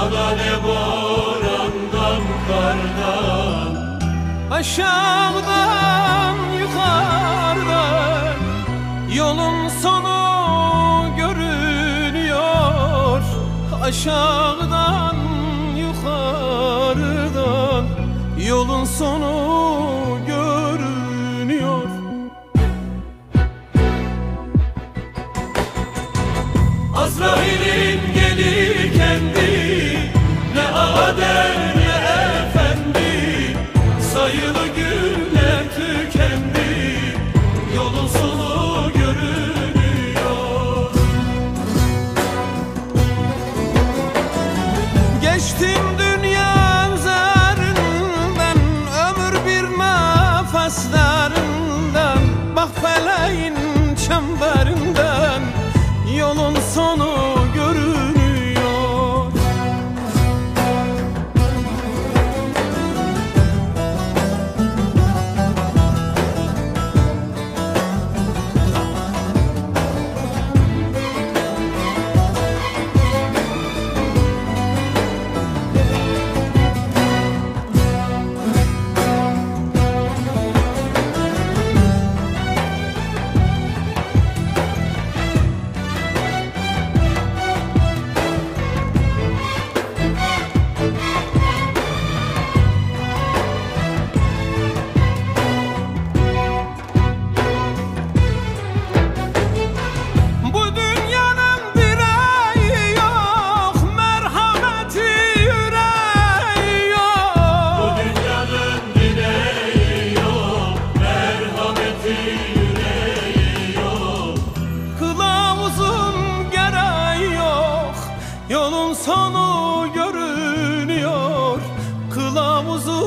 Bana ne borandan kardan, aşağıdan yukarıdan yolun sonu görünüyor. Aşağıdan yukarıdan yolun sonu görünüyor. Azrail'in gelir kendi, ne ağa der ne efendi. Sayılı günler tükendi, yolun sonu görünüyor. Geçtim dünya üzerinden, ömür bir nefeslerinden. Bak feleğin çemberinden yolun sonu görünüyor. Yolun sonu görünüyor, kılavuzu